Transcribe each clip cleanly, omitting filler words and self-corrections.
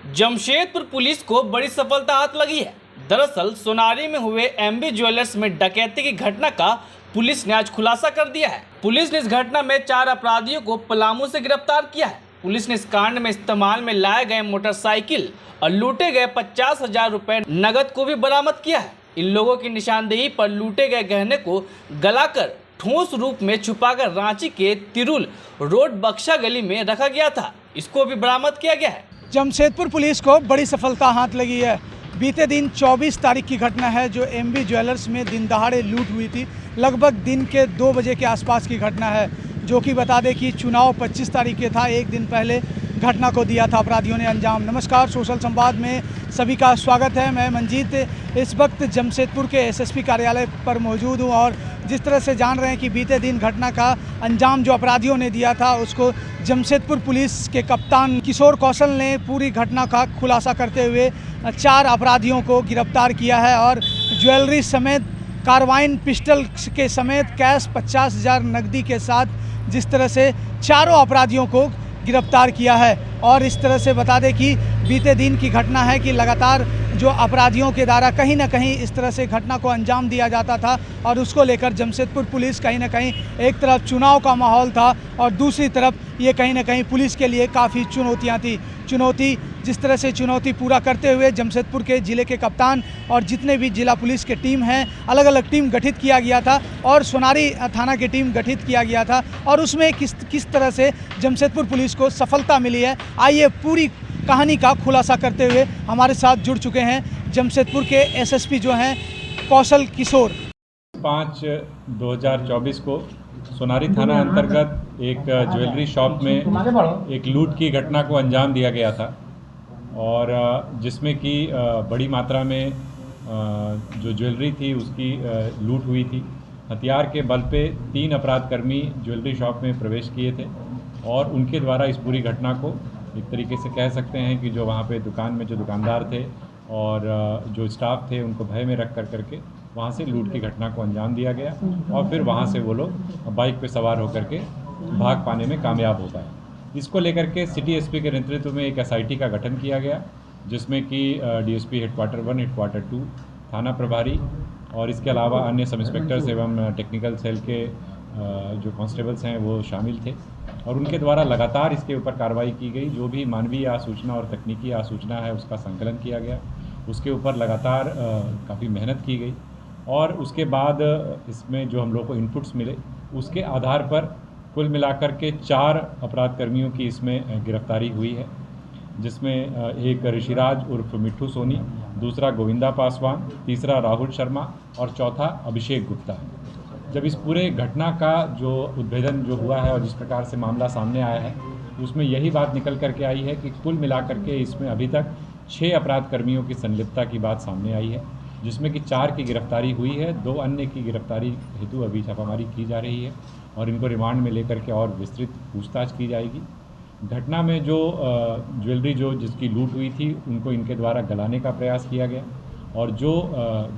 Jamshedpur police को बड़ी सफलता हाथ लगी है। दरअसल सोनारी में हुए एमबी ज्वेलर्स में डकैती की घटना का पुलिस ने आज खुलासा कर दिया है। पुलिस ने इस घटना में 4 अपराधियों को पलामू से गिरफ्तार किया है। पुलिस ने इस कांड में इस्तेमाल में लाए गए मोटरसाइकिल और लूटे गए 50,000 रुपए नगद को भी बरामद किया है। इन लोगों की निशानदेही पर लूटे गए गहने को गलाकर ठोस रूप में छुपाकर रांची के तिरुल रोड बक्शा गली में रखा गया था। इसको भी बरामद किया गया है। जमशेदपुर पुलिस को बड़ी सफलता हाथ लगी है। बीते दिन 24 तारीख की घटना है जो एमबी ज्वेलर्स में दिन दहाड़े लूट हुई थी। लगभग दिन के 2 बजे के आसपास की घटना है, जो कि बता दें कि चुनाव 25 तारीख के था। एक दिन पहले घटना को दिया था अपराधियों ने अंजाम। नमस्कार, सोशल संवाद में सभी का स्वागत है। मैं मंजीत इस वक्त जमशेदपुर के एसएसपी कार्यालय पर मौजूद हूँ और जिस तरह से जान रहे हैं कि बीते दिन घटना का अंजाम जो अपराधियों ने दिया था उसको जमशेदपुर पुलिस के कप्तान किशोर कौशल ने पूरी घटना का खुलासा करते हुए 4 अपराधियों को गिरफ्तार किया है और ज्वेलरी समेत कार्बाइन पिस्टल के समेत कैश 50,000 नकदी के साथ जिस तरह से चारों अपराधियों को गिरफ्तार किया है। और इस तरह से बता दें कि बीते दिन की घटना है कि लगातार जो अपराधियों के द्वारा कहीं ना कहीं इस तरह से घटना को अंजाम दिया जाता था और उसको लेकर जमशेदपुर पुलिस कहीं ना कहीं एक तरफ चुनाव का माहौल था और दूसरी तरफ ये कहीं ना कहीं पुलिस के लिए काफ़ी चुनौतियाँ थी। जिस तरह से चुनौती पूरा करते हुए जमशेदपुर के ज़िले के कप्तान और जितने भी जिला पुलिस के टीम हैं, अलग अलग टीम गठित किया गया था और सोनारी थाना की टीम गठित किया गया था और उसमें किस तरह से जमशेदपुर पुलिस को सफलता मिली है, आइए पूरी कहानी का खुलासा करते हुए हमारे साथ जुड़ चुके हैं जमशेदपुर के एसएसपी जो हैं कौशल किशोर। 5/2024 को सोनारी थाना अंतर्गत एक ज्वेलरी शॉप में एक लूट की घटना को अंजाम दिया गया था और जिसमें कि बड़ी मात्रा में जो ज्वेलरी थी उसकी लूट हुई थी। हथियार के बल पे 3 अपराधकर्मी ज्वेलरी शॉप में प्रवेश किए थे और उनके द्वारा इस पूरी घटना को एक तरीके से कह सकते हैं कि जो वहाँ पे दुकान में जो दुकानदार थे और जो स्टाफ थे उनको भय में रख करके वहाँ से लूट की घटना को अंजाम दिया गया और फिर वहाँ से वो लोग बाइक पे सवार होकर के भाग पाने में कामयाब हो पाए। इसको लेकर के सिटी एसपी के नेतृत्व में एक एसआईटी का गठन किया गया जिसमें कि डीएसपी हेडक्वार्टर 1, हेडक्वार्टर 2, थाना प्रभारी और इसके अलावा अन्य सब इंस्पेक्टर्स एवं टेक्निकल सेल के जो कांस्टेबल्स हैं वो शामिल थे और उनके द्वारा लगातार इसके ऊपर कार्रवाई की गई। जो भी मानवीय आसूचना और तकनीकी आसूचना है उसका संकलन किया गया, उसके ऊपर लगातार काफ़ी मेहनत की गई और उसके बाद इसमें जो हम लोग को इनपुट्स मिले उसके आधार पर कुल मिलाकर के 4 अपराधकर्मियों की इसमें गिरफ्तारी हुई है, जिसमें एक ऋषिराज उर्फ मिट्ठू सोनी, दूसरा गोविंदा पासवान, तीसरा राहुल शर्मा और चौथा अभिषेक गुप्ता है। जब इस पूरे घटना का जो उद्भेदन जो हुआ है और जिस प्रकार से मामला सामने आया है उसमें यही बात निकल करके आई है कि कुल मिलाकर के इसमें अभी तक 6 अपराधकर्मियों की संलिप्तता की बात सामने आई है, जिसमें कि 4 की गिरफ्तारी हुई है। 2 अन्य की गिरफ्तारी हेतु अभी छापामारी की जा रही है और इनको रिमांड में लेकर के और विस्तृत पूछताछ की जाएगी। घटना में जो ज्वेलरी जो जिसकी लूट हुई थी उनको इनके द्वारा गलाने का प्रयास किया गया और जो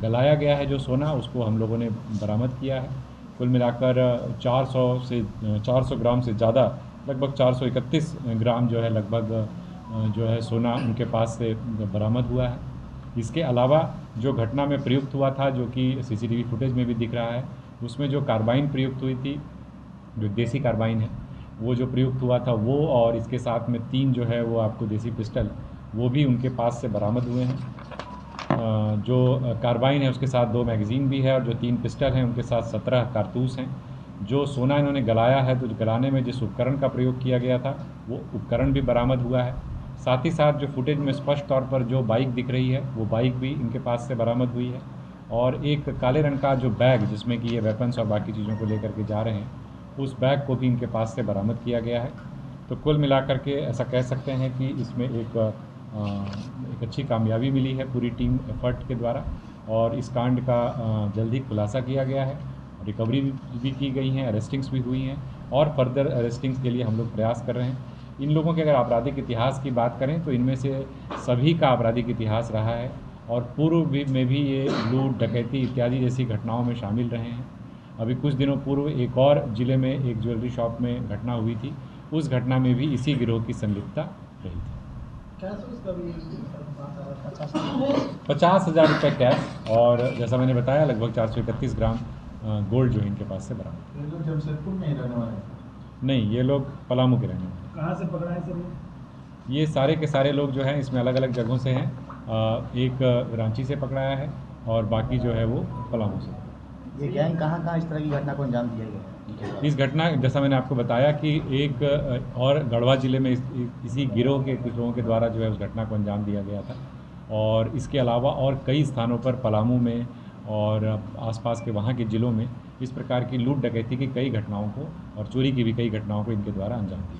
गलाया गया है जो सोना उसको हम लोगों ने बरामद किया है। कुल मिलाकर 400 ग्राम से ज़्यादा, लगभग 431 ग्राम जो है लगभग जो है सोना उनके पास से बरामद हुआ है। इसके अलावा जो घटना में प्रयुक्त हुआ था, जो कि सीसीटीवी फुटेज में भी दिख रहा है, उसमें जो कार्बाइन प्रयुक्त हुई थी, जो देसी कार्बाइन है वो जो प्रयुक्त हुआ था वो और इसके साथ में 3 जो है वो आपको देसी पिस्टल वो भी उनके पास से बरामद हुए हैं। जो कार्बाइन है उसके साथ 2 मैगज़ीन भी है और जो 3 पिस्टल हैं उनके साथ 17 कारतूस हैं। जो सोना इन्होंने गलाया है तो गलाने में जिस उपकरण का प्रयोग किया गया था वो उपकरण भी बरामद हुआ है। साथ ही साथ जो फुटेज में स्पष्ट तौर पर जो बाइक दिख रही है वो बाइक भी इनके पास से बरामद हुई है और एक काले रंग का जो बैग जिसमें कि ये वेपन्स और बाकी चीज़ों को लेकर के जा रहे हैं उस बैग को भी इनके पास से बरामद किया गया है। तो कुल मिलाकर के ऐसा कह सकते हैं कि इसमें एक अच्छी कामयाबी मिली है पूरी टीम एफर्ट के द्वारा और इस कांड का जल्द ही खुलासा किया गया है, रिकवरी भी की गई हैं, अरेस्टिंग्स भी हुई हैं और फर्दर अरेस्टिंग्स के लिए हम लोग प्रयास कर रहे हैं। इन लोगों के अगर आपराधिक इतिहास की बात करें तो इनमें से सभी का आपराधिक इतिहास रहा है और पूर्व में भी ये लूट, डकैती इत्यादि जैसी घटनाओं में शामिल रहे हैं। अभी कुछ दिनों पूर्व एक और ज़िले में एक ज्वेलरी शॉप में घटना हुई थी, उस घटना में भी इसी गिरोह की संलिप्तता रही थी। 50,000 रुपये कैश और जैसा मैंने बताया लगभग 431 ग्राम गोल्ड जो इनके पास से बरामद। ये लोग जमशेदपुर में ही रहने वाले हैं। नहीं, ये लोग पलामू के रहने वाले कहाँ से पकड़ा है सर? ये सारे के सारे लोग जो हैं इसमें अलग अलग जगहों से हैं। एक रांची से पकड़ाया है और बाकी जो है वो पलामू से। ये गैंग कहाँ इस तरह की घटना को अंजाम दिया गया है? इस घटना जैसा मैंने आपको बताया कि एक और गढ़वा ज़िले में इसी गिरोह के कुछ लोगों के द्वारा जो है उस घटना को अंजाम दिया गया था और इसके अलावा और कई स्थानों पर पलामू में और आसपास के वहाँ के ज़िलों में इस प्रकार की लूट डकैती की कई घटनाओं को और चोरी की भी कई घटनाओं को इनके द्वारा अंजाम दिया।